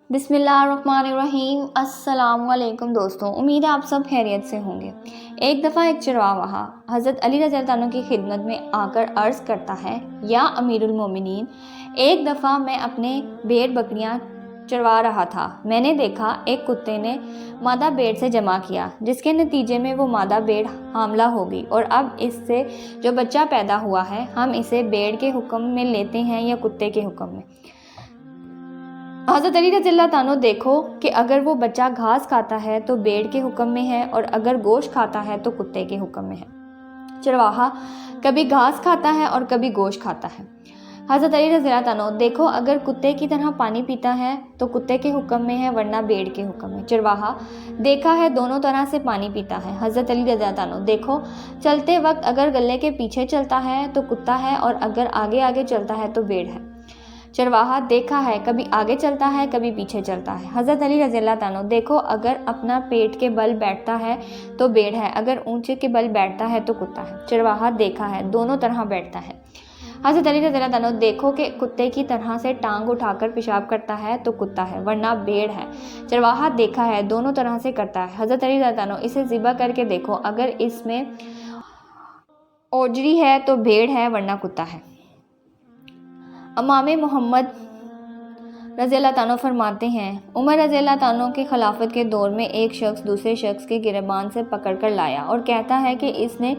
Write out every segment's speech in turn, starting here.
بسم اللہ الرحمن الرحیم۔ السلام علیکم دوستوں، امید ہے آپ سب خیریت سے ہوں گے۔ ایک دفعہ ایک چرواہا حضرت علی رضی اللہ عنہ کی خدمت میں آ کر عرض کرتا ہے، یا امیر المومنین، ایک دفعہ میں اپنے بھیڑ بکریاں چروا رہا تھا۔ میں نے دیکھا ایک کتے نے مادہ بھیڑ سے جمع کیا، جس کے نتیجے میں وہ مادہ بھیڑ حاملہ ہو گئی، اور اب اس سے جو بچہ پیدا ہوا ہے، ہم اسے بھیڑ کے حکم میں لیتے ہیں یا کتے کے حکم میں؟ حضرت علی رضی اللہ عنہ، دیکھو کہ اگر وہ بچہ گھاس کھاتا ہے تو بھیڑ کے حکم میں ہے، اور اگر گوشت کھاتا ہے تو کتے کے حکم میں ہے۔ چرواہا کبھی گھاس کھاتا ہے اور کبھی گوشت کھاتا ہے۔ حضرت علی رضی اللہ عنہ، دیکھو اگر کتے کی طرح پانی پیتا ہے تو کتے کے حکم میں ہے، ورنہ بھیڑ کے حکم میں۔ چرواہا دیکھا ہے دونوں طرح سے پانی پیتا ہے۔ حضرت علی رضی اللہ عنہ، دیکھو چلتے وقت اگر گلے کے پیچھے چلتا ہے تو کتا ہے، اور اگر آگے آگے چلتا ہے تو بھیڑ ہے۔ چرواہا دیکھا ہے کبھی آگے چلتا ہے کبھی پیچھے چلتا ہے۔ حضرت علی رضی اللہ عنہ، دیکھو اگر اپنا پیٹ کے بل بیٹھتا ہے تو بھیڑ ہے، اگر اونچے کے بل بیٹھتا ہے تو کتا ہے۔ چرواہا دیکھا ہے دونوں طرح بیٹھتا ہے۔ حضرت علی رضی اللہ عنہ، دیکھو کہ کتے کی طرح سے ٹانگ اٹھا کر پیشاب کرتا ہے تو کتا ہے، ورنہ بھیڑ ہے۔ چرواہا دیکھا ہے دونوں طرح سے کرتا ہے۔ حضرت علی رضی اللہ عنہ، اسے ذبح کر کے دیکھو، اگر اس میں اوجری ہے تو بھیڑ ہے، ورنہ کتا ہے۔ امام محمد رضی اللہ عنہ فرماتے ہیں، عمر رضی اللہ عنہ کے خلافت کے دور میں ایک شخص دوسرے شخص کے گریبان سے پکڑ کر لایا اور کہتا ہے کہ اس نے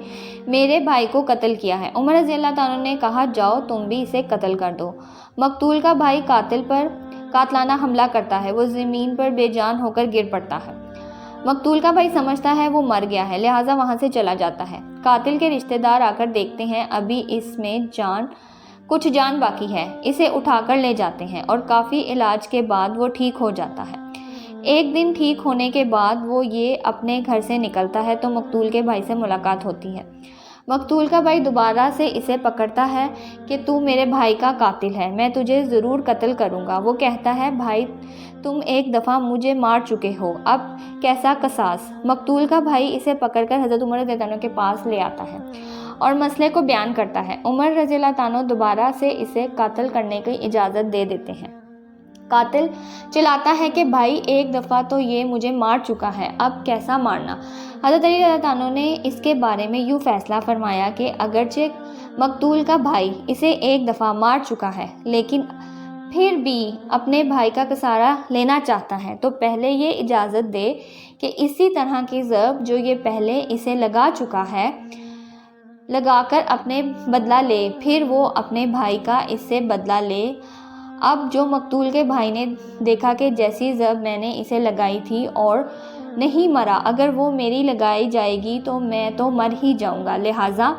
میرے بھائی کو قتل کیا ہے۔ عمر رضی اللہ عنہ نے کہا، جاؤ تم بھی اسے قتل کر دو۔ مقتول کا بھائی قاتل پر قاتلانہ حملہ کرتا ہے، وہ زمین پر بے جان ہو کر گر پڑتا ہے۔ مقتول کا بھائی سمجھتا ہے وہ مر گیا ہے، لہٰذا وہاں سے چلا جاتا ہے۔ قاتل کے رشتہ دار آ کر دیکھتے ہیں ابھی اس میں کچھ جان باقی ہے، اسے اٹھا کر لے جاتے ہیں، اور کافی علاج کے بعد وہ ٹھیک ہو جاتا ہے۔ ایک دن ٹھیک ہونے کے بعد وہ یہ اپنے گھر سے نکلتا ہے تو مقتول کے بھائی سے ملاقات ہوتی ہے۔ مقتول کا بھائی دوبارہ سے اسے پکڑتا ہے کہ تو میرے بھائی کا قاتل ہے، میں تجھے ضرور قتل کروں گا۔ وہ کہتا ہے، بھائی تم ایک دفعہ مجھے مار چکے ہو، اب کیسا قصاص؟ مقتول کا بھائی اسے پکڑ کر حضرت عمر رضی اللہ عنہ کے پاس لے آتا ہے اور مسئلے کو بیان کرتا ہے۔ عمر رضی اللہ عنہ دوبارہ سے اسے قتل کرنے کی اجازت دے دیتے ہیں۔ قاتل چلاتا ہے کہ بھائی ایک دفعہ تو یہ مجھے مار چکا ہے، اب کیسا مارنا؟ حضرت علی رضی اللہ عنہ نے اس کے بارے میں یوں فیصلہ فرمایا کہ اگرچہ مقتول کا بھائی اسے ایک دفعہ مار چکا ہے، لیکن پھر بھی اپنے بھائی کا کسارہ لینا چاہتا ہے، تو پہلے یہ اجازت دے کہ اسی طرح کی ضرب جو یہ پہلے اسے لگا چکا ہے لگا کر اپنے بدلہ لے، پھر وہ اپنے بھائی کا اس سے بدلہ لے۔ اب جو مقتول کے بھائی نے دیکھا کہ جیسی ضرب میں نے اسے لگائی تھی اور نہیں مرا، اگر وہ میری لگائی جائے گی تو میں تو مر ہی جاؤں گا، لہٰذا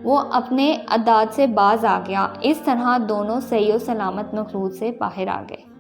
وہ اپنے عداد سے باز آ گیا۔ اس طرح دونوں صحیح و سلامت مخلوط سے باہر آ گئے۔